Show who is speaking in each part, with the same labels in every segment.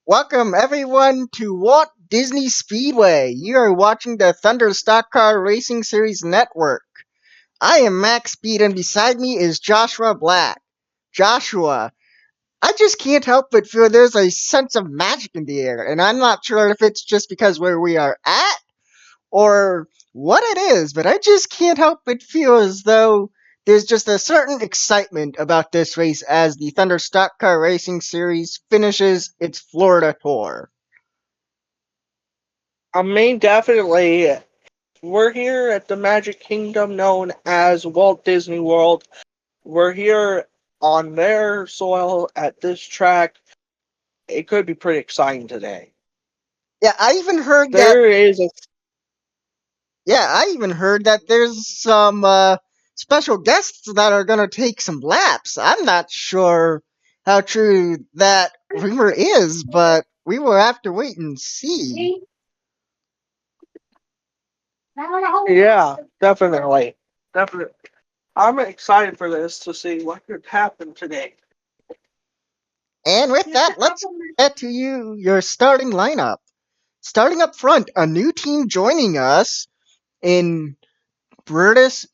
Speaker 1: Welcome everyone to Walt Disney Speedway. You are watching the Thunder Stock Car Racing Series Network. I am Max Speed and beside me is Joshua Black. Joshua, I just can't help but feel there's a sense of magic in the air, and I'm not sure if it's just because where we are at or what it is, but I just can't help but feel as though there's just a certain excitement about this race as the Thunder Stock Car Racing Series finishes its Florida tour.
Speaker 2: Definitely. We're here at the Magic Kingdom known as Walt Disney World. We're here on their soil at this track. It could be pretty exciting today.
Speaker 1: Yeah, I even heard that.
Speaker 2: There is a
Speaker 1: Yeah, I even heard that there's some special guests that are gonna take some laps. I'm not sure how true that rumor is, but we will have to wait and see.
Speaker 2: yeah, definitely. Definitely. I'm excited for this to see what could happen today.
Speaker 1: And with that, let's get to your starting lineup. Starting up front, a new team joining us in Brutus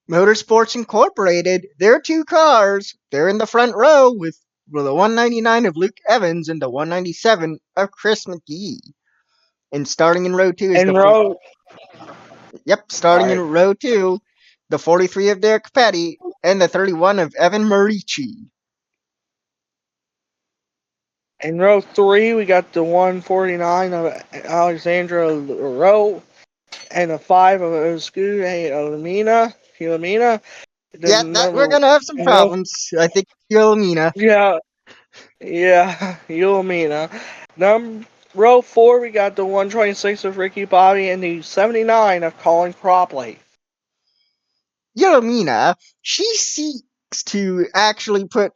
Speaker 1: Motorsports Incorporated. Their two cars, they're in the front row with the 199 of Luke Evans and the 197 of Chris McGee. And starting in row two is
Speaker 2: And Road,
Speaker 1: starting in
Speaker 2: sorry.
Speaker 1: row two, the 43 of Derek Petty and the 31 of Evan Marici.
Speaker 2: In row 3, we got the 149 of Alexandra Rowe and the 5 of Oscude Ilumina.
Speaker 1: Yeah,
Speaker 2: Then
Speaker 1: that we're
Speaker 2: number
Speaker 1: gonna have some
Speaker 2: in row,
Speaker 1: problems. I think Yolomina.
Speaker 2: yeah, yeah, Ilumina. Row 4, we got the 126 of Ricky Bobby and the 79 of Colin Cropley.
Speaker 1: Yolomina, she seeks to actually put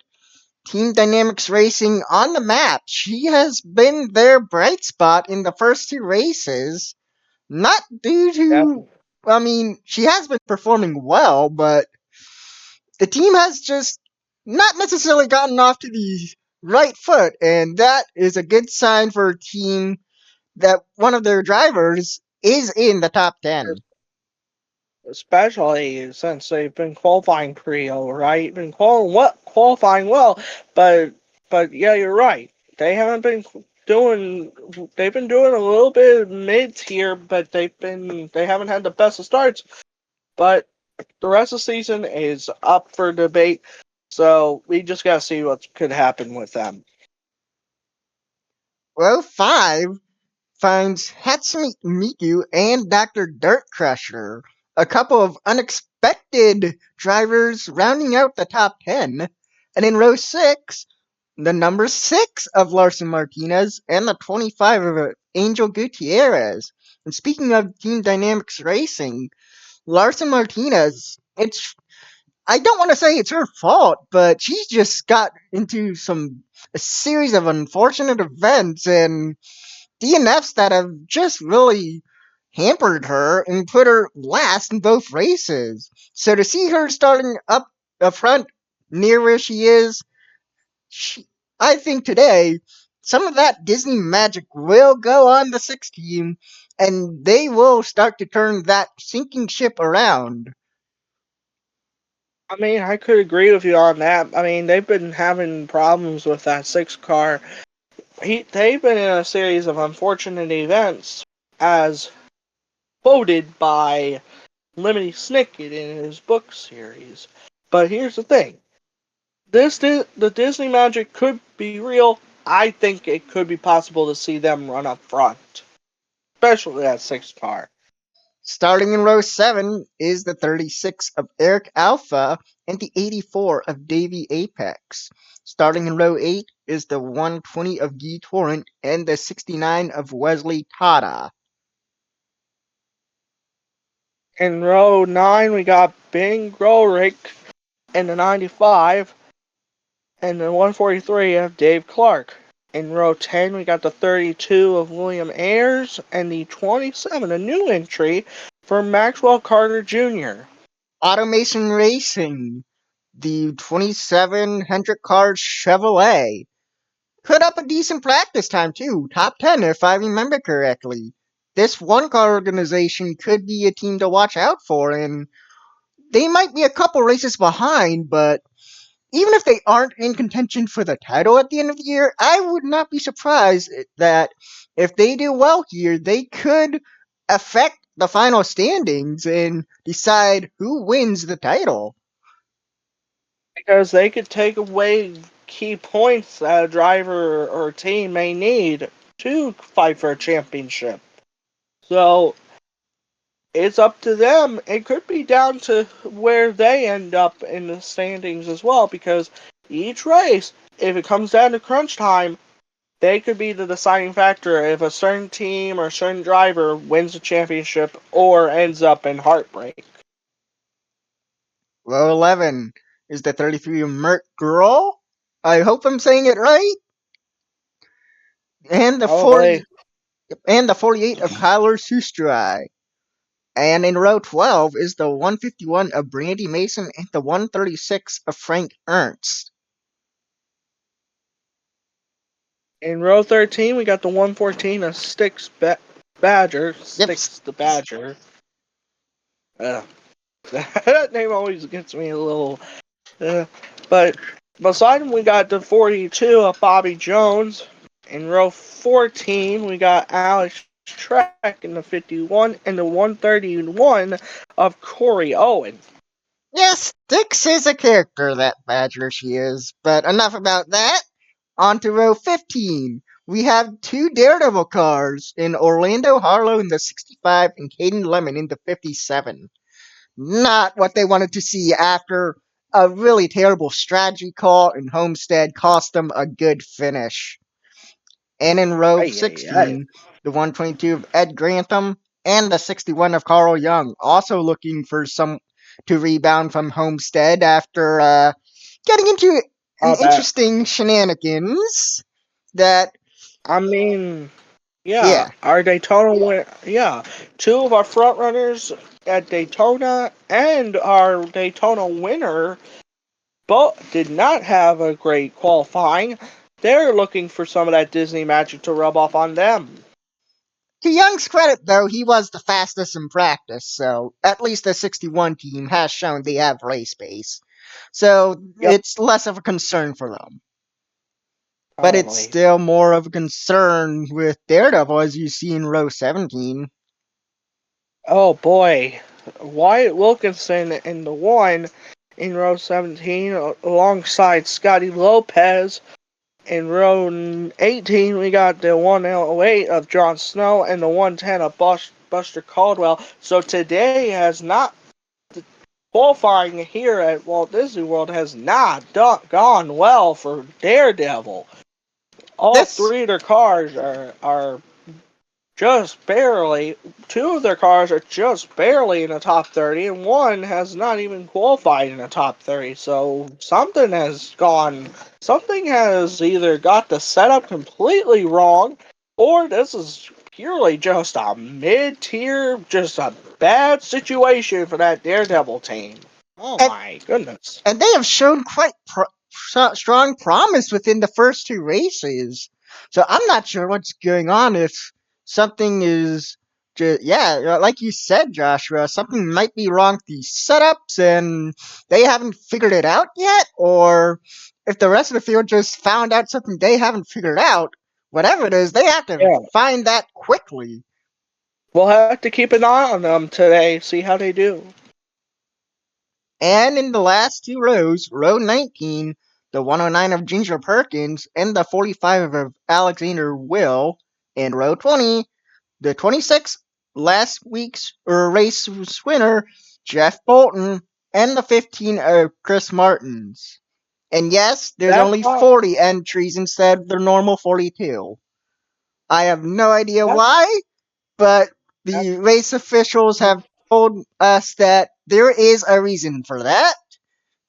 Speaker 1: Team Dynamics Racing on the map. She has been their bright spot in the first two races, not due to.
Speaker 2: Definitely.
Speaker 1: I mean, she has been performing well, but the team has just not necessarily gotten off to the right foot, and that is a good sign for a team that one of their drivers is in the top 10.
Speaker 2: Especially since they've been qualifying pretty all right, been qualifying well, but yeah, you're right. They haven't been doing. They've been doing a little bit of mids here, but they haven't had the best of starts. But the rest of the season is up for debate, so we just gotta see what could happen with them.
Speaker 1: Row 5 finds Hatsumi Miku and Dr. Dirt Crusher, a couple of unexpected drivers rounding out the top 10. And in row 6, the number 6 of Larson Martinez and the 25 of Angel Gutierrez. And speaking of Team Dynamics Racing, Larson Martinez, I don't want to say it's her fault, but she's just got into a series of unfortunate events and DNFs that have just really hampered her and put her last in both races. So to see her starting up front near where she is, she, I think today some of that Disney magic will go on the 6 team and they will start to turn that sinking ship around.
Speaker 2: I mean, I could agree with you on that. I mean, they've been having problems with that six car. They've been in a series of unfortunate events, as quoted by Lemony Snicket in his book series. But here's the thing: the Disney magic could be real. I think it could be possible to see them run up front, especially that six car.
Speaker 1: Starting in row 7 is the 36 of Eric Alpha and the 84 of Davey Apex. Starting in row 8 is the 120 of Guy Torrent and the 69 of Wesley Tada.
Speaker 2: In row 9, we got Bing Grorick in the 95, and the 143 of Dave Clark. In row 10, we got the 32 of William Ayers and the 27, a new entry for Maxwell Carter Jr.
Speaker 1: Automation Racing, the 27 Hendrick Cars Chevrolet. put up a decent practice time too. Top 10 if I remember correctly. This one car organization could be a team to watch out for, and they might be a couple races behind, but even if they aren't in contention for the title at the end of the year, I would not be surprised that if they do well here, they could affect the final standings and decide who wins the title.
Speaker 2: Because they could take away key points that a driver or team may need to fight for a championship. So it's up to them. It could be down to where they end up in the standings as well, because each race, if it comes down to crunch time, they could be the deciding factor if a certain team or a certain driver wins the championship or ends up in heartbreak.
Speaker 1: Row 11 is the 33 Mert Girl. I hope I'm saying it right. And the
Speaker 2: Probably.
Speaker 1: 40 and the 48 of Kyler Sustrai. And in row 12 is the 151 of Brandy Mason and the 136 of Frank Ernst.
Speaker 2: In row 13, we got the 114 of Badger.
Speaker 1: Yep.
Speaker 2: Sticks the Badger. Uh, that name always gets me a little. Uh, but beside him, we got the 42 of Bobby Jones. In row 14, we got Alex Trek in the 51 and the 131 of Corey Owen.
Speaker 1: Yes, Dix is a character, that Badger she is. But enough about that. On to row 15. We have two Daredevil cars in Orlando Harlow in the 65 and Caden Lemon in the 57. Not what they wanted to see after a really terrible strategy call, and Homestead cost them a good finish. And in row
Speaker 2: Ay, ay, ay.
Speaker 1: 16, the 122 of Ed Grantham and the 61 of Carl Young, also looking for some to rebound from Homestead after getting into an
Speaker 2: Oh, that.
Speaker 1: interesting shenanigans that,
Speaker 2: I mean, yeah,
Speaker 1: yeah.
Speaker 2: our Daytona win. Yeah, two of our front runners at Daytona and our Daytona winner both did not have a great qualifying. They're looking for some of that Disney magic to rub off on them.
Speaker 1: To Young's credit, though, he was the fastest in practice, so at least the 61 team has shown they have race pace. So
Speaker 2: Yep,
Speaker 1: it's less of a concern for them. But it's
Speaker 2: probably.
Speaker 1: still more of a concern with Daredevil, as you see in row 17.
Speaker 2: Oh boy, Wyatt Wilkinson in the one in row 17 alongside Scotty Lopez. In row 18, we got the 108 of Jon Snow and the 110 of Buster Caldwell. So today has not qualifying here at Walt Disney World has not gone well for Daredevil. All
Speaker 1: This
Speaker 2: three of their cars are just barely. Two of their cars are just barely in the top 30, and one has not even qualified in the top 30. So something has gone. Something has either got the setup completely wrong, or this is purely just a mid-tier, just a bad situation for that Daredevil team. Oh
Speaker 1: and
Speaker 2: my goodness.
Speaker 1: and they have shown quite strong promise within the first two races. So I'm not sure what's going on. If something is, yeah, like you said, Joshua, something might be wrong with these setups, and they haven't figured it out yet, or if the rest of the field just found out something they haven't figured out. Whatever it is, they have to
Speaker 2: Yeah,
Speaker 1: find that quickly.
Speaker 2: we'll have to keep an eye on them today, see how they do.
Speaker 1: And in the last two rows, row 19, the 109 of Ginger Perkins and the 45 of Alexander Will, and row 20, the 26 last week's race winner, Jeff Bolton, and the 15 of Chris Martins. And yes, there's
Speaker 2: That
Speaker 1: only
Speaker 2: uh,
Speaker 1: 40 entries instead of the normal 42. I have no idea
Speaker 2: that
Speaker 1: why, but
Speaker 2: that
Speaker 1: the race officials have told us that there is a reason for that,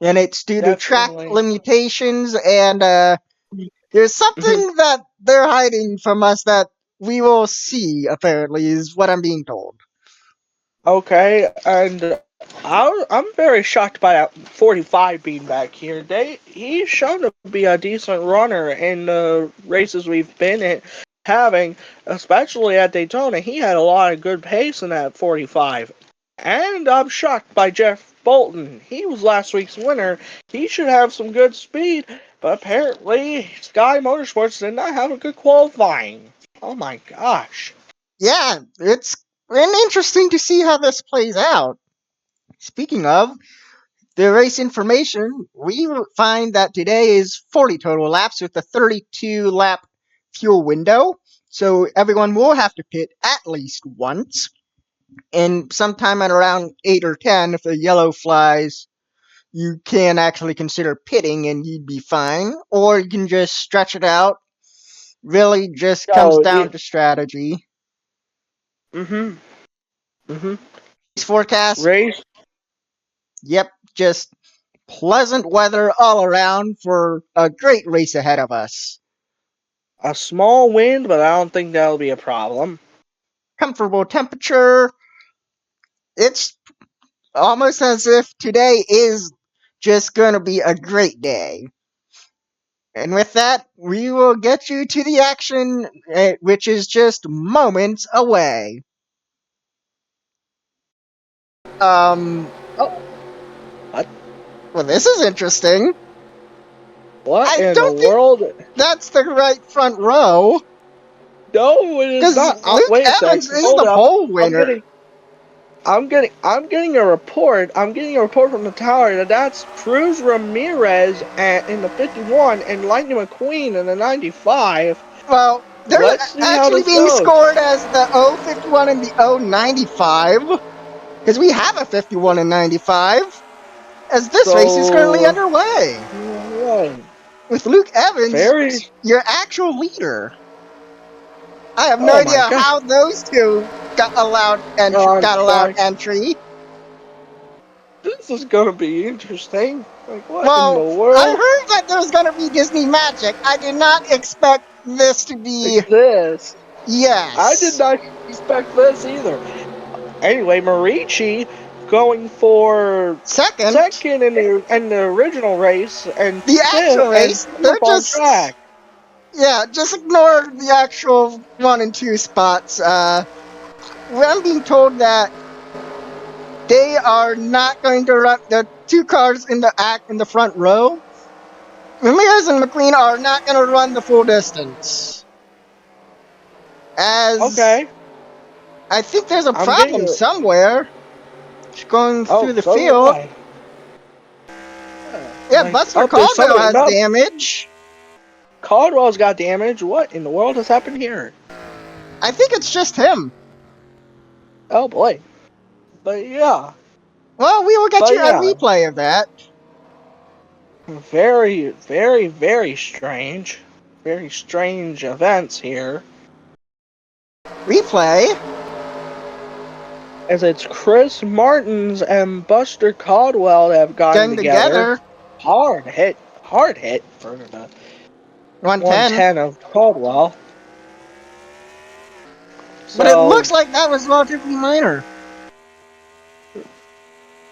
Speaker 1: and it's due to track
Speaker 2: definitely.
Speaker 1: limitations, and there's something that they're hiding from us that we will see, apparently, is what I'm being told.
Speaker 2: Okay, and I'm very shocked by that 45 being back here. He's shown to be a decent runner in the races we've been having, especially at Daytona. He had a lot of good pace in that 45. And I'm shocked by Jeff Bolton. He was last week's winner. He should have some good speed, but apparently Sky Motorsports did not have a good qualifying. Oh my gosh.
Speaker 1: Yeah, it's interesting to see how this plays out. Speaking of the race information, we find that today is 40 total laps with a 32 lap fuel window. So everyone will have to pit at least once. And sometime at around 8 or 10, if the yellow flies, you can actually consider pitting and you'd be fine. Or you can just stretch it out. Really just comes
Speaker 2: So,
Speaker 1: down to strategy.
Speaker 2: mm-hmm, mm-hmm.
Speaker 1: Forecast,
Speaker 2: Race
Speaker 1: yep, just pleasant weather all around for a great race ahead of us.
Speaker 2: a small wind, but I don't think that'll be a problem.
Speaker 1: Comfortable temperature. It's almost as if today is just going to be a great day. And with that, we will get you to the action, which is just moments away. Um,
Speaker 2: Oh, what?
Speaker 1: well, this is interesting.
Speaker 2: What
Speaker 1: I
Speaker 2: in the
Speaker 1: don't think
Speaker 2: world?
Speaker 1: that's the right front row,
Speaker 2: No, it is
Speaker 1: because
Speaker 2: not.
Speaker 1: Luke
Speaker 2: Wait a
Speaker 1: Evans
Speaker 2: second.
Speaker 1: is
Speaker 2: Hold
Speaker 1: the
Speaker 2: up.
Speaker 1: pole
Speaker 2: I'm
Speaker 1: winner.
Speaker 2: getting, I'm getting a report. I'm getting a report from the tower that that's Cruz Ramirez in the 51 and Lightning McQueen in the 95.
Speaker 1: Well, they're
Speaker 2: Let's see how
Speaker 1: actually
Speaker 2: this
Speaker 1: being
Speaker 2: goes.
Speaker 1: scored as the 051 and the 095, because we have a 51 and 95, as this race is currently
Speaker 2: So,
Speaker 1: underway,
Speaker 2: right.
Speaker 1: with Luke Evans,
Speaker 2: Very.
Speaker 1: your actual leader. I have no
Speaker 2: Oh
Speaker 1: idea
Speaker 2: my god.
Speaker 1: how those two
Speaker 2: On
Speaker 1: got allowed
Speaker 2: track.
Speaker 1: entry.
Speaker 2: This is gonna be interesting. Like, what in the
Speaker 1: Well, I
Speaker 2: world?
Speaker 1: heard that there was going to be Disney Magic. I did not expect this to be.
Speaker 2: Like this. I did
Speaker 1: Yes.
Speaker 2: not expect this either. Anyway, Marici going for
Speaker 1: Second,
Speaker 2: second in the original race and
Speaker 1: the
Speaker 2: fifth
Speaker 1: actual
Speaker 2: and
Speaker 1: race, they're
Speaker 2: fourth on
Speaker 1: just.
Speaker 2: track.
Speaker 1: Yeah, just ignore the actual 1 and 2 spots. I'm being told that they are not going to run the two cars in the front row. Ramirez and McQueen are not going to run the full distance. As
Speaker 2: Okay,
Speaker 1: I think there's a
Speaker 2: I'm getting
Speaker 1: problem
Speaker 2: a.
Speaker 1: somewhere going
Speaker 2: Oh,
Speaker 1: through the
Speaker 2: so do
Speaker 1: field.
Speaker 2: I.
Speaker 1: Yeah,
Speaker 2: Like,
Speaker 1: Buster
Speaker 2: oh, there's
Speaker 1: Caldwell
Speaker 2: somebody.
Speaker 1: has
Speaker 2: No,
Speaker 1: damage.
Speaker 2: Caldwell's got damage. What in the world has happened here?
Speaker 1: I think it's just him.
Speaker 2: Oh boy. But yeah,
Speaker 1: Well, we will get
Speaker 2: but
Speaker 1: you a
Speaker 2: yeah,
Speaker 1: replay of that.
Speaker 2: very, very, very strange. Very strange events here.
Speaker 1: Replay?
Speaker 2: As it's Chris Martins and Buster Caldwell that have gotten
Speaker 1: Getting
Speaker 2: together.
Speaker 1: together.
Speaker 2: Hard hit for the
Speaker 1: 110.
Speaker 2: 110 of Caldwell.
Speaker 1: But it
Speaker 2: So,
Speaker 1: looks like that was relatively minor.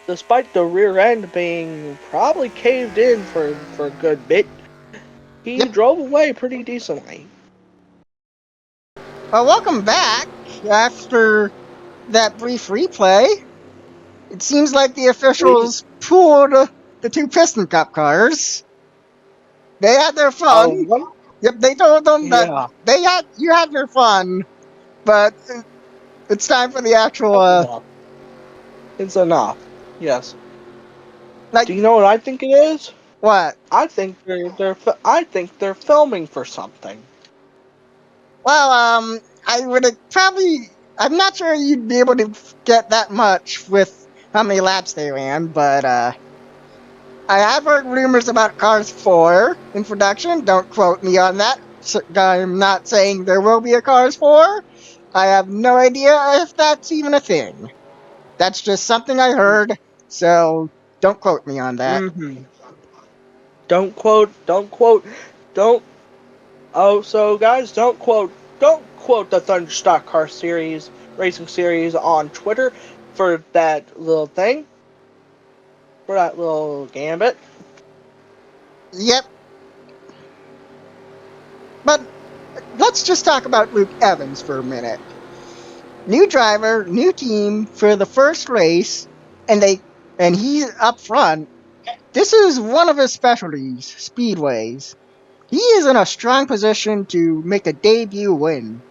Speaker 2: despite the rear end being probably caved in for a good bit, he
Speaker 1: Yep.
Speaker 2: drove away pretty decently.
Speaker 1: Well, welcome back after that brief replay. It seems like the
Speaker 2: We,
Speaker 1: officials pulled the two Piston Cup cars. They had their fun.
Speaker 2: one,
Speaker 1: Yep, they told them that
Speaker 2: yeah,
Speaker 1: you had your fun, but it's time for the actual
Speaker 2: that's enough. It's enough. Yes.
Speaker 1: like
Speaker 2: Do you know what I think it is?
Speaker 1: what?
Speaker 2: I think they're filming for something.
Speaker 1: Well, I would probably. I'm not sure you'd be able to get that much with how many laps they ran, but I have heard rumors about Cars 4 in production. Don't quote me on that. I'm not saying there will be a Cars 4. I have no idea if that's even a thing. That's just something I heard, so don't quote me on that.
Speaker 2: Mm-hmm. Don't quote. Don't quote. Don't. Oh, so guys, Don't quote the Thunderstock Car Series Racing Series on Twitter for that little thing. for that little gambit.
Speaker 1: Yep. But let's just talk about Luke Evans for a minute. New driver, new team for the first race, and he's up front. This is one of his specialties, speedways. He is in a strong position to make a debut win.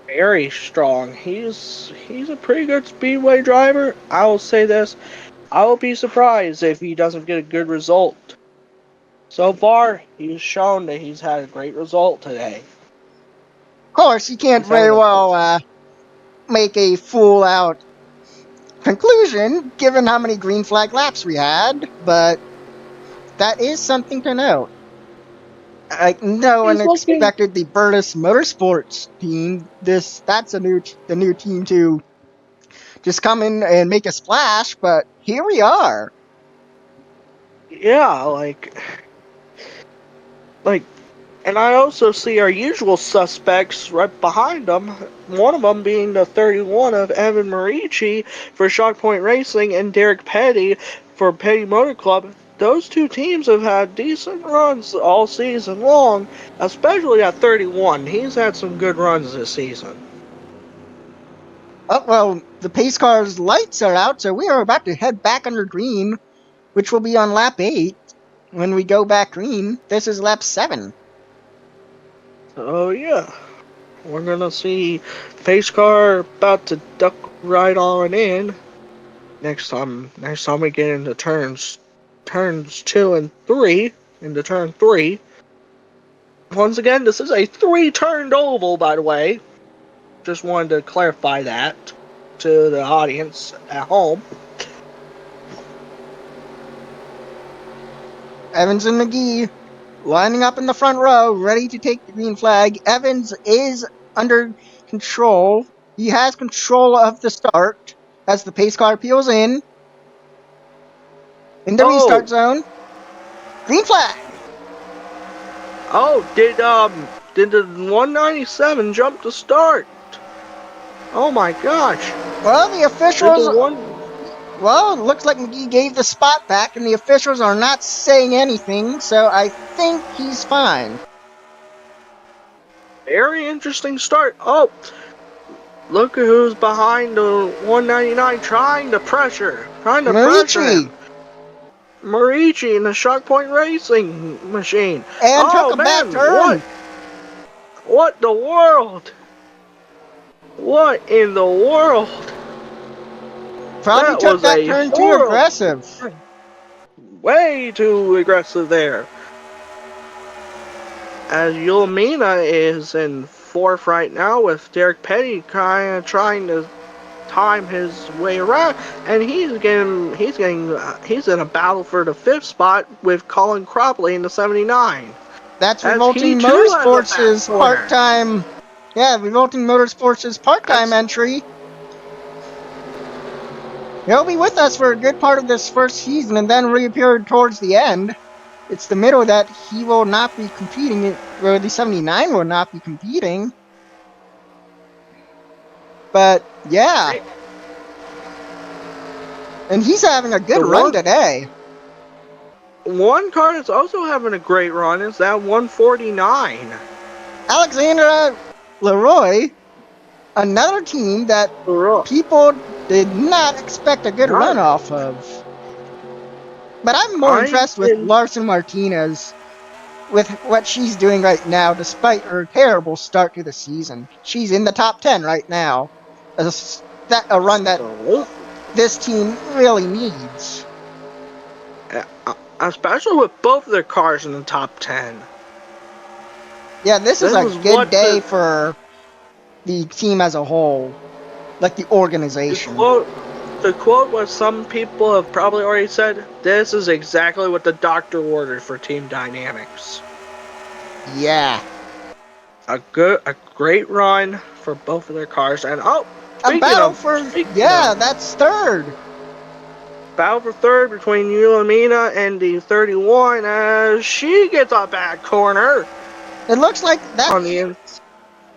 Speaker 2: Very strong. He's a pretty good speedway driver. I will say this. I will be surprised if he doesn't get a good result. So far, he's shown that he's had a great result today.
Speaker 1: Of course, he can't
Speaker 2: He's having
Speaker 1: very
Speaker 2: a
Speaker 1: well make a full out conclusion given how many green flag laps we had, but that is something to note. No one
Speaker 2: he's looking.
Speaker 1: expected the Burtis Motorsports team. That's the new team to just come in and make a splash, but here we are.
Speaker 2: Yeah, like, and I also see our usual suspects right behind them. One of them being the 31 of Evan Marici for Shock Point Racing and Derek Petty for Petty Motor Club. Those two teams have had decent runs all season long, especially at 31. He's had some good runs this season.
Speaker 1: Oh, well, the pace car's lights are out, so we are about to head back under green, which will be on lap 8 when we go back green. This is lap 7.
Speaker 2: Oh yeah, we're gonna see pace car about to duck right on in. Next time we get into turns 2 and 3, into turn 3. Once again, this is a 3-turned oval, by the way. Just wanted to clarify that to the audience at home.
Speaker 1: Evans and McGee lining up in the front row, ready to take the green flag. Evans is under control. He has control of the start as the pace car peels in the
Speaker 2: Oh,
Speaker 1: restart zone. Green flag.
Speaker 2: oh, did the 197 jump to start? Oh my gosh!
Speaker 1: Well, the
Speaker 2: Did the
Speaker 1: officials.
Speaker 2: one
Speaker 1: Well, it looks like McGee gave the spot back, and the officials are not saying anything, so I think he's fine.
Speaker 2: very interesting start? Oh, look at who's behind the 199 trying to pressure
Speaker 1: Marici!
Speaker 2: him. Marici in the Shock Point Racing machine.
Speaker 1: And took
Speaker 2: Oh
Speaker 1: a bad
Speaker 2: man, what?
Speaker 1: turn.
Speaker 2: What the world? What in the world?
Speaker 1: Probably
Speaker 2: That
Speaker 1: took
Speaker 2: was
Speaker 1: that
Speaker 2: a
Speaker 1: turn too
Speaker 2: horrible,
Speaker 1: aggressive.
Speaker 2: way too aggressive there. As Yulamina is in fourth right now with Derek Petty kind of trying to time his way around, and he's in a battle for the 5th spot with Colin Cropley in the 79.
Speaker 1: That's
Speaker 2: As he
Speaker 1: Revolting
Speaker 2: too has a bad
Speaker 1: Motorsports'
Speaker 2: corner.
Speaker 1: part-time. Yeah, Revolting Motorsports' part-time
Speaker 2: That's
Speaker 1: entry. He'll be with us for a good part of this first season and then reappear towards the end. It's the middle that he will not be competing, or the 79 will not be competing. But, yeah. And he's having a good
Speaker 2: the
Speaker 1: run today.
Speaker 2: one car that's also having a great run is that 149.
Speaker 1: Alexandra Leroy, another team that people did not expect a good run off of. But I'm more impressed with Larson Martinez with what she's doing right now, despite her terrible start to the season. She's in the top 10 right now. A run that this team really needs.
Speaker 2: Especially with both of their cars in the top 10.
Speaker 1: Yeah, this is a good day for the team as a whole. Like the organization.
Speaker 2: To quote what some people have probably already said, this is exactly what the doctor ordered for team dynamics.
Speaker 1: Yeah.
Speaker 2: A great run for both of their cars, and
Speaker 1: that's third.
Speaker 2: Battle for third between Yulamina and the 31 as she gets a bad corner.
Speaker 1: It looks like that.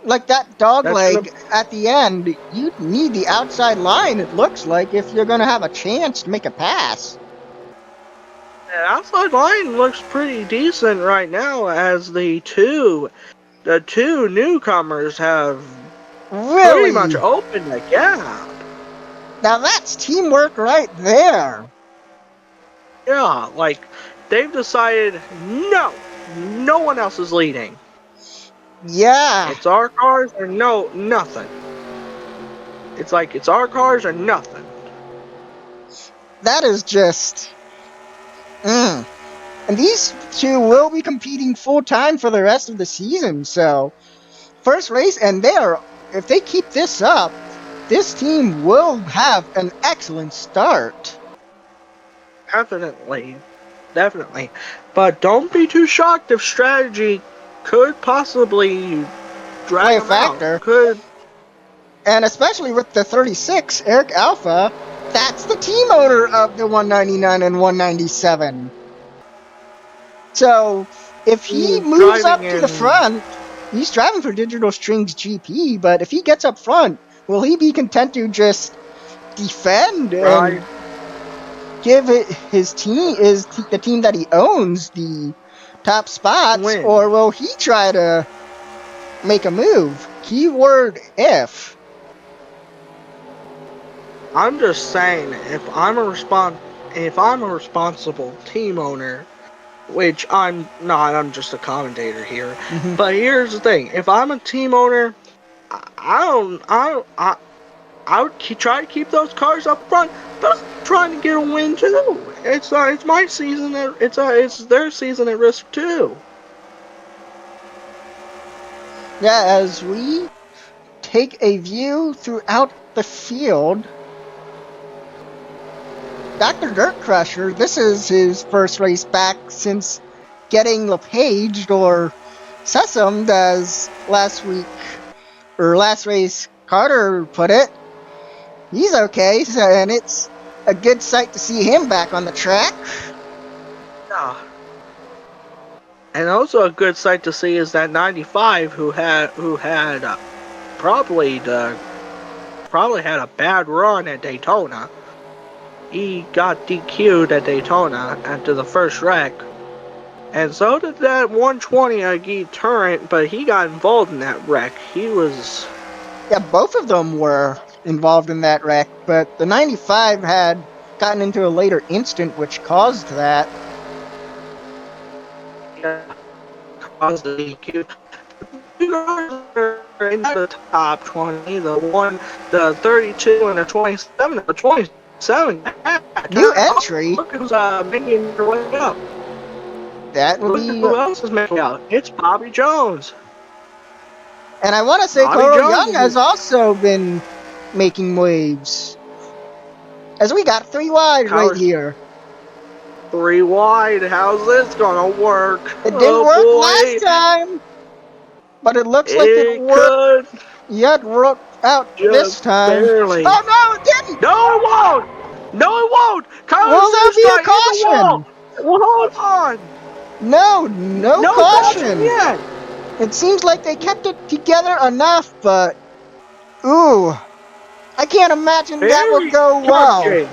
Speaker 1: Like that dog
Speaker 2: That's gonna
Speaker 1: leg at the end, you need the outside line, it looks like, if you're going to have a chance to make a pass.
Speaker 2: the outside line looks pretty decent right now as the two newcomers have pretty much
Speaker 1: Really?
Speaker 2: opened the gap.
Speaker 1: Now that's teamwork right there.
Speaker 2: Yeah, like they've decided no one else is leading.
Speaker 1: Yeah,
Speaker 2: It's our cars or no nothing. It's like it's our cars or nothing.
Speaker 1: that is just. Mm. And these two will be competing full time for the rest of the season. So, first race, and if they keep this up, this team will have an excellent start.
Speaker 2: Definitely. Definitely. But don't be too shocked if strategy could possibly
Speaker 1: Play
Speaker 2: drag
Speaker 1: a
Speaker 2: them out.
Speaker 1: factor.
Speaker 2: Could.
Speaker 1: And especially with the 36, Eric Alpha, that's the team owner of the 199 and 197. So if he
Speaker 2: He's
Speaker 1: moves
Speaker 2: driving
Speaker 1: up to the
Speaker 2: in
Speaker 1: front, he's driving for Digital Strings GP, but if he gets up front, will he be content to just defend and
Speaker 2: right
Speaker 1: give it his team, the team that he owns, the top spots,
Speaker 2: win.
Speaker 1: or will he try to make a move? Keyword if.
Speaker 2: I'm just saying if I'm a responsible team owner, which I'm not, I'm just a commentator here.
Speaker 1: Mhm.
Speaker 2: But here's the thing: if I'm a team owner, I would try to keep those cars up front, but I'm trying to get a win too. It's my season. It's their season at risk too.
Speaker 1: Yeah, as we take a view throughout the field, Dr. Dirt Crusher, this is his first race back since getting LePaged or sesamed, as last race Carter put it. He's okay, and it's a good sight to see him back on the track.
Speaker 2: Yeah. And also a good sight to see is that 95 who had probably had a bad run at Daytona. He got DQ'd at Daytona after the first wreck. And so did that 120 Aggie Turret, but he got involved in that wreck. He was.
Speaker 1: Yeah, both of them were involved in that wreck, but the 95 had gotten into a later instant which caused that.
Speaker 2: Caused the DQ. Two cars are in the top 20. The 32 and the 27. The 27.
Speaker 1: New entry,
Speaker 2: Look who's making their way up.
Speaker 1: that will
Speaker 2: Look
Speaker 1: be.
Speaker 2: who else is making out. It's Bobby Jones.
Speaker 1: And I want to say
Speaker 2: Bobby
Speaker 1: Coro
Speaker 2: Jones
Speaker 1: Young has also been making waves. As we got 3 wide right
Speaker 2: How's
Speaker 1: here.
Speaker 2: 3 wide? How's this gonna work?
Speaker 1: It didn't
Speaker 2: Oh
Speaker 1: work last
Speaker 2: boy,
Speaker 1: time, but it looks like it
Speaker 2: it
Speaker 1: worked
Speaker 2: could
Speaker 1: yet worked out this
Speaker 2: just
Speaker 1: time.
Speaker 2: barely.
Speaker 1: Oh no, it didn't!
Speaker 2: No, it won't. No, it won't.
Speaker 1: Will
Speaker 2: Carlos
Speaker 1: there be a
Speaker 2: Sustra hit the wall.
Speaker 1: caution?
Speaker 2: Well, hold on.
Speaker 1: No
Speaker 2: No caution
Speaker 1: caution.
Speaker 2: yet.
Speaker 1: It seems like they kept it together enough, but ooh, I can't imagine that would
Speaker 2: Very
Speaker 1: go well.
Speaker 2: touching.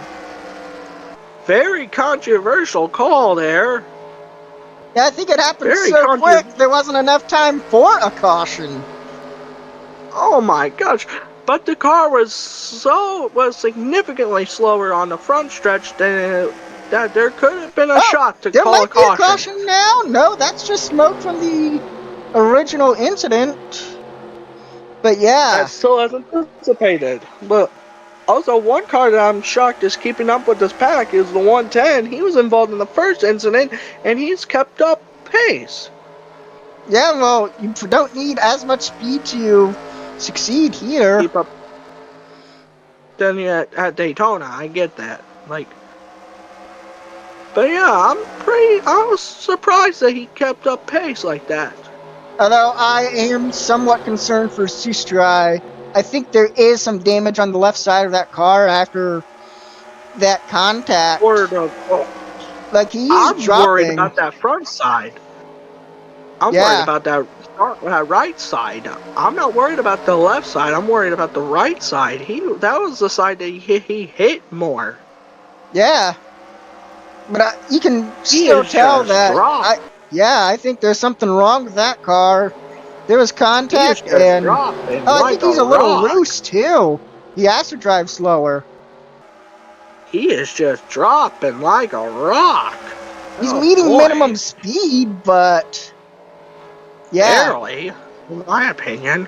Speaker 2: Very controversial call there.
Speaker 1: Yeah, I think it happened
Speaker 2: Very
Speaker 1: so quick there wasn't enough time for a caution.
Speaker 2: Oh my gosh. But the car was significantly slower on the front stretch that there could have been a
Speaker 1: Oh,
Speaker 2: shot to
Speaker 1: there
Speaker 2: call a
Speaker 1: might be a
Speaker 2: caution.
Speaker 1: caution now. No, that's just smoke from the original incident. But yeah,
Speaker 2: That's still as anticipated. But also, one car that I'm shocked is keeping up with this pack is the 110. He was involved in the first incident, and he's kept up pace.
Speaker 1: yeah, well, you don't need as much speed to succeed here.
Speaker 2: Keep up. Then at Daytona, I get that. But yeah, I was surprised that he kept up pace like that.
Speaker 1: Although I am somewhat concerned for Sustrai. I think there is some damage on the left side of that car after that contact.
Speaker 2: Or the,
Speaker 1: Like, he's
Speaker 2: I'm worried
Speaker 1: dropping.
Speaker 2: about that front side. I'm worried
Speaker 1: Yeah,
Speaker 2: about that right side. I'm not worried about the left side. I'm worried about the right side. That was the side that he hit more.
Speaker 1: yeah. But you can
Speaker 2: He
Speaker 1: still
Speaker 2: is
Speaker 1: tell
Speaker 2: just
Speaker 1: that
Speaker 2: dropped.
Speaker 1: I think there's something wrong with that car. There was
Speaker 2: He is
Speaker 1: contact,
Speaker 2: just
Speaker 1: and
Speaker 2: dropping
Speaker 1: I think
Speaker 2: like a
Speaker 1: he's a little
Speaker 2: rock.
Speaker 1: loose too. He has to drive slower.
Speaker 2: He is just dropping like a rock.
Speaker 1: He's
Speaker 2: Oh
Speaker 1: meeting minimum
Speaker 2: boy.
Speaker 1: speed, but yeah,
Speaker 2: Barely, in my opinion.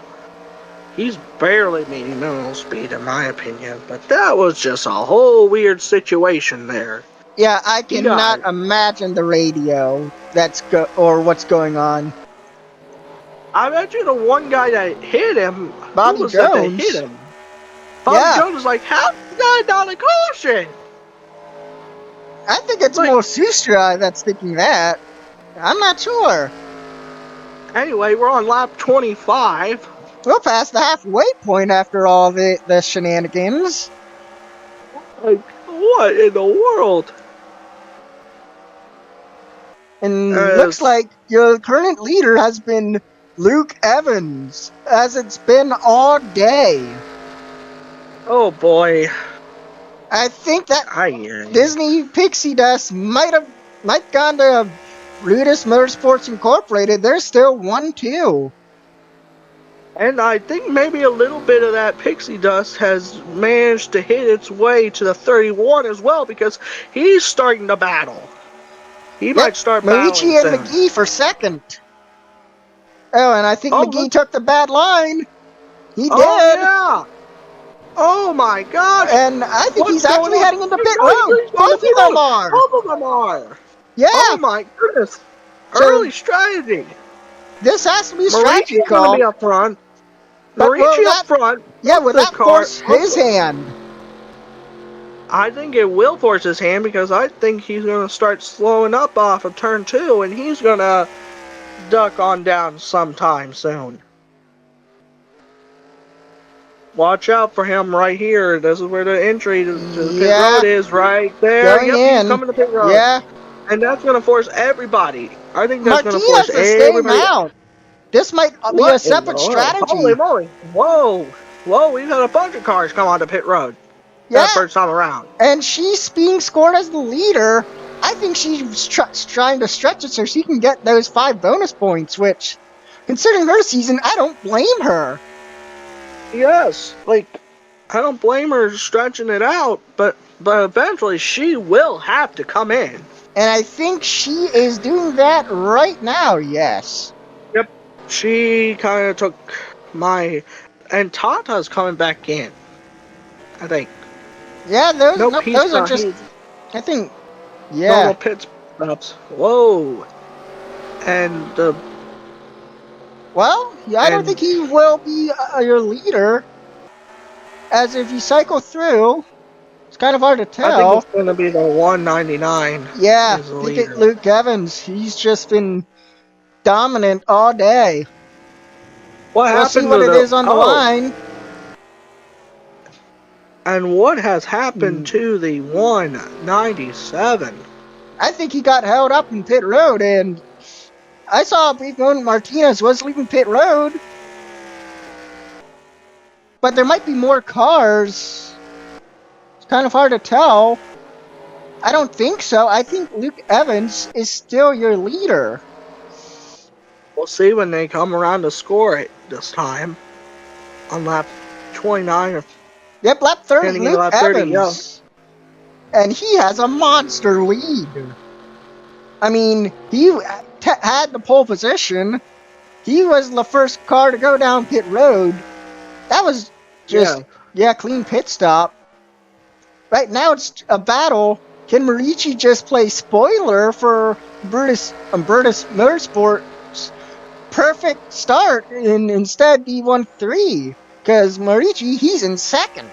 Speaker 2: He's barely meeting minimal speed, in my opinion. But that was just a whole weird situation there.
Speaker 1: yeah. I
Speaker 2: He got.
Speaker 1: cannot imagine the radio or what's going on.
Speaker 2: I bet you the one guy that hit him. Who
Speaker 1: Bobby
Speaker 2: was that hit
Speaker 1: Jones.
Speaker 2: him? Bobby
Speaker 1: Yeah,
Speaker 2: Jones was like, "How is that not a caution?"
Speaker 1: I think it's
Speaker 2: Like,
Speaker 1: more Sustra that's thinking that. I'm not sure.
Speaker 2: anyway, we're on lap 25.
Speaker 1: We'll pass the halfway point after all the shenanigans.
Speaker 2: Like, what in the world?
Speaker 1: And looks
Speaker 2: As
Speaker 1: like your current leader has been Luke Evans, as it's been all day.
Speaker 2: oh boy,
Speaker 1: I think that
Speaker 2: I
Speaker 1: Disney Pixie Dust might gone to Brutus Motorsports Incorporated. They're still 1-2.
Speaker 2: and I think maybe a little bit of that pixie dust has managed to hit its way to the 31 as well because he's starting to battle. He
Speaker 1: Yep,
Speaker 2: might start battling
Speaker 1: Marici and
Speaker 2: soon.
Speaker 1: McGee for second. Oh, and I think
Speaker 2: Oh,
Speaker 1: McGee took the bad line. He
Speaker 2: oh
Speaker 1: did.
Speaker 2: yeah. Oh my gosh.
Speaker 1: And I think
Speaker 2: What's
Speaker 1: he's
Speaker 2: going
Speaker 1: actually
Speaker 2: on?
Speaker 1: heading into
Speaker 2: He's
Speaker 1: pit
Speaker 2: going,
Speaker 1: road.
Speaker 2: he's going to
Speaker 1: Both
Speaker 2: pit
Speaker 1: of them
Speaker 2: road.
Speaker 1: are.
Speaker 2: Both of them are.
Speaker 1: Yeah.
Speaker 2: Oh my goodness.
Speaker 1: So
Speaker 2: Early strategy.
Speaker 1: this has to be a
Speaker 2: Marici
Speaker 1: strategy
Speaker 2: is going to be
Speaker 1: call.
Speaker 2: up front.
Speaker 1: But
Speaker 2: Marici up front. Up
Speaker 1: would
Speaker 2: the
Speaker 1: that
Speaker 2: car.
Speaker 1: force
Speaker 2: Up.
Speaker 1: his hand?
Speaker 2: I think it will force his hand because I think he's going to start slowing up off of turn 2 and he's going to duck on down sometime soon. Watch out for him right here. This is where the entry to the pit road
Speaker 1: Yeah,
Speaker 2: is, right there.
Speaker 1: going
Speaker 2: Yep, he's
Speaker 1: in.
Speaker 2: coming to pit road.
Speaker 1: Yeah.
Speaker 2: And that's going to force everybody. I think that's going to force
Speaker 1: Martinez is staying
Speaker 2: everybody.
Speaker 1: out. This might be a
Speaker 2: What in the
Speaker 1: separate
Speaker 2: world? Holy
Speaker 1: strategy.
Speaker 2: moly. Whoa. Whoa, we've had a bunch of cars come onto pit road
Speaker 1: Yeah,
Speaker 2: that first time around.
Speaker 1: and she's being scored as the leader. I think she's trying to stretch it so she can get those 5 bonus points, which, considering her season, I don't blame her.
Speaker 2: Yes, like, I don't blame her stretching it out, but eventually she will have to come in.
Speaker 1: And I think she is doing that right now, yes.
Speaker 2: Yep. She kind of took my. And Tata's coming back in, I think.
Speaker 1: Yeah,
Speaker 2: Nope, he's
Speaker 1: those are
Speaker 2: not.
Speaker 1: just,
Speaker 2: He's
Speaker 1: I think, yeah.
Speaker 2: normal pit stops. Whoa. And the.
Speaker 1: Well, yeah, I don't
Speaker 2: And
Speaker 1: think he will be your leader, as if you cycle through, it's kind of hard to
Speaker 2: I think
Speaker 1: tell.
Speaker 2: it's going to be the 199
Speaker 1: Yeah,
Speaker 2: is the
Speaker 1: I think it
Speaker 2: leader.
Speaker 1: Luke Evans. He's just been dominant all day.
Speaker 2: What
Speaker 1: We'll see
Speaker 2: happened
Speaker 1: what
Speaker 2: to
Speaker 1: it
Speaker 2: the.
Speaker 1: is on the
Speaker 2: Oh.
Speaker 1: line.
Speaker 2: And what has happened
Speaker 1: Hmm.
Speaker 2: to the 197?
Speaker 1: I think he got held up in pit road, and I saw a brief moment Martinez was leaving pit road, but there might be more cars. It's kind of hard to tell. I don't think so. I think Luke Evans is still your leader.
Speaker 2: We'll see when they come around to score it this time. On lap 29 or
Speaker 1: Yep, lap 30,
Speaker 2: heading into
Speaker 1: Luke
Speaker 2: lap 30, yeah.
Speaker 1: Evans. And he has a monster lead. I mean, he had the pole position. He was the first car to go down pit road. That was
Speaker 2: Yeah.
Speaker 1: just, clean pit stop. Right now it's a battle. Can Marici just play spoiler for Brutus Motorsports' perfect start and instead be 1-3? Because Marici, he's in second.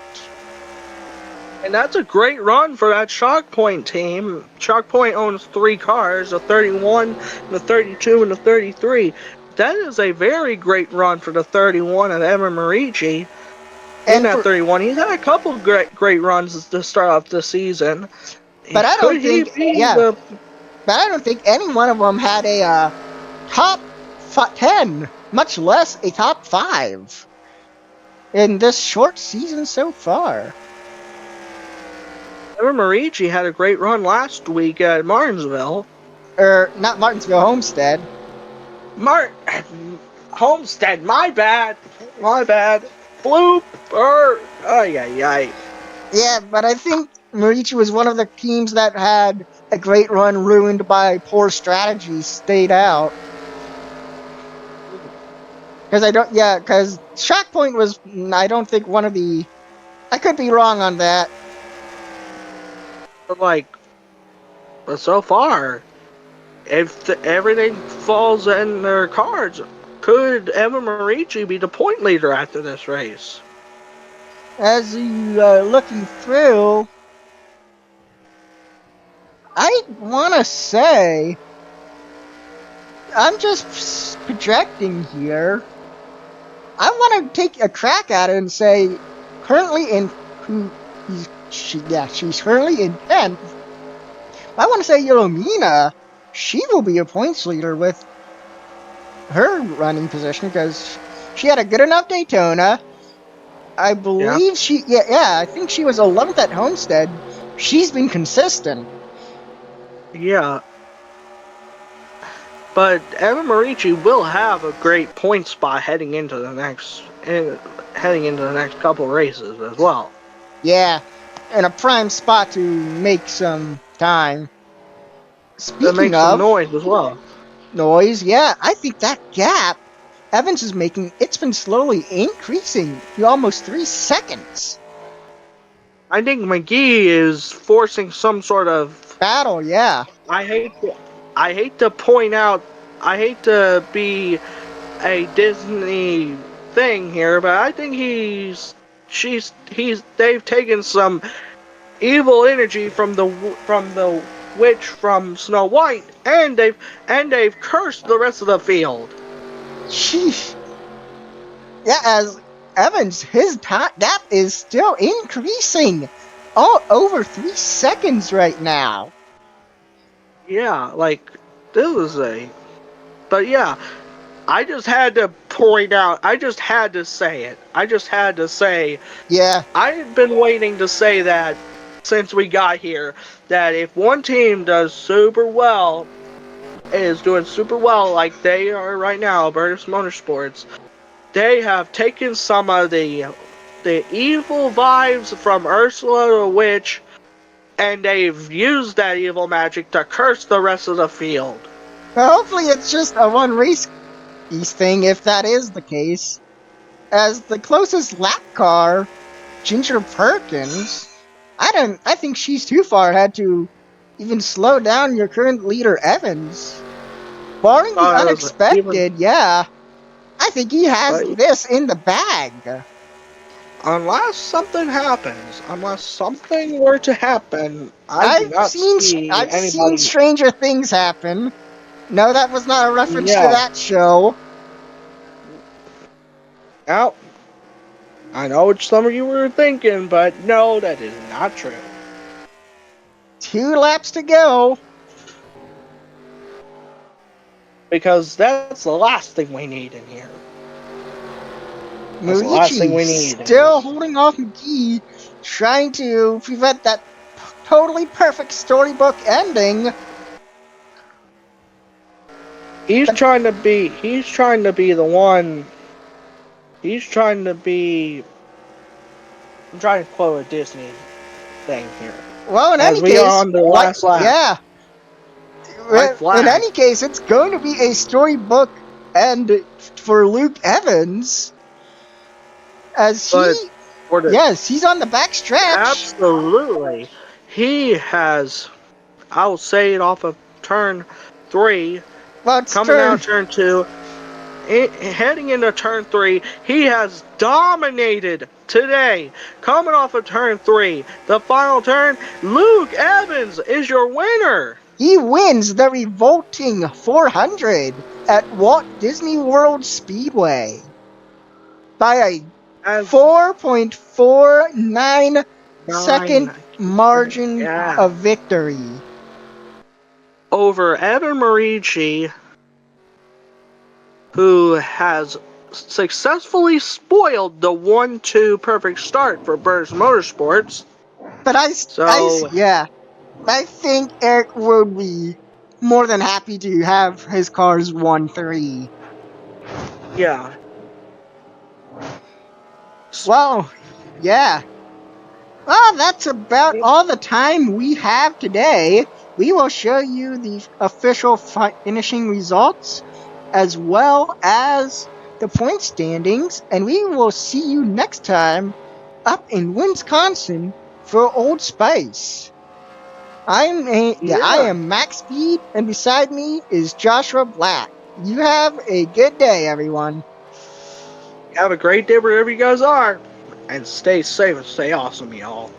Speaker 2: And that's a great run for that Shock Point team. Shock Point owns 3 cars, the 31, the 32, and the 33. That is a very great run for the 31 of Evan Marici. In
Speaker 1: And
Speaker 2: that 31, he's had a couple great runs to start off the season.
Speaker 1: but
Speaker 2: Could he be
Speaker 1: but I don't think any one of them had a top 10, much less a top 5 in this short season so far.
Speaker 2: Evan Marici had a great run last week at Martinsville.
Speaker 1: Not Martinsville, Homestead.
Speaker 2: Homestead, my bad. My bad. Bloop. Ay, ay, ay.
Speaker 1: Yeah, but I think Marici was one of the teams that had a great run ruined by poor strategy, stayed out. Because Shock Point was, I don't think one of the, I could be wrong on that.
Speaker 2: But so far, if everything falls in their cards, could Evan Marici be the point leader after this race?
Speaker 1: As you looking through, I want to say, I'm just projecting here. I want to take a crack at it and say, she's currently in 10th. I want to say Yelomina, she will be a points leader with her running position because she had a good enough Daytona. I believe I think she was 11th at Homestead. She's been consistent.
Speaker 2: Yeah. But Evan Marici will have a great point spot heading into the next couple races as well.
Speaker 1: Yeah, and a prime spot to make some time.
Speaker 2: That
Speaker 1: Speaking
Speaker 2: makes some
Speaker 1: of
Speaker 2: noise as well.
Speaker 1: noise, yeah, I think that gap Evans is making, it's been slowly increasing to almost 3 seconds.
Speaker 2: I think McGee is forcing some sort of.
Speaker 1: Battle, yeah.
Speaker 2: I hate to point out. I hate to be a Disney thing here, but I think they've taken some evil energy from the witch from Snow White, and they've cursed the rest of the field.
Speaker 1: Sheesh. Yeah, as Evans, his gap is still increasing. All over 3 seconds right now.
Speaker 2: Yeah, this is a. But yeah, I just had to point out. I just had to say it. I just had to say.
Speaker 1: Yeah.
Speaker 2: I've been waiting to say that since we got here. That if one team does super well, is doing super well like they are right now, Albertus Motorsports, they have taken some of the evil vibes from Ursula the Witch, and they've used that evil magic to curse the rest of the field.
Speaker 1: Well, hopefully it's just a one race thing if that is the case. As the closest lap car, Ginger Perkins, I think she's too far ahead to even slow down your current leader Evans. Barring the unexpected, yeah. I think he has this in the bag.
Speaker 2: Unless something happens, unless something were to happen, I've
Speaker 1: seen stranger things happen. No, that was not a reference to that show.
Speaker 2: Now, I know what some of you were thinking, but no, that is not true.
Speaker 1: 2 laps to go.
Speaker 2: Because that's the last thing we need in here.
Speaker 1: That's the last thing we need. Still holding off McGee, trying to prevent that totally perfect storybook ending.
Speaker 2: He's trying to be the one. He's trying to be. I'm trying to quote a Disney thing here.
Speaker 1: Well, in any case, on the last lap. Yeah. In any case, it's going to be a storybook end for Luke Evans. As he's on the back stretch.
Speaker 2: Absolutely. He has, I'll say it off of turn 3.
Speaker 1: Well,
Speaker 2: coming out turn 2. Heading into turn 3, he has dominated today. Coming off of turn 3, the final turn, Luke Evans is your winner.
Speaker 1: He wins the revolting 400 at Walt Disney World Speedway by a 4.49 second margin of victory.
Speaker 2: Over Evan Marici who has successfully spoiled the 1-2 perfect start for Burrs Motorsports.
Speaker 1: But
Speaker 2: So,
Speaker 1: yeah, I think Eric would be more than happy to have his cars 1-3.
Speaker 2: yeah.
Speaker 1: Well, yeah. Well, that's about all the time we have today. We will show you the official finishing results as well as the point standings, and we will see you next time up in Wisconsin for Old Spice. I
Speaker 2: Yeah.
Speaker 1: am Max Speed, and beside me is Joshua Black. You have a good day, everyone.
Speaker 2: Have a great day wherever you guys are. And stay safe and stay awesome, y'all.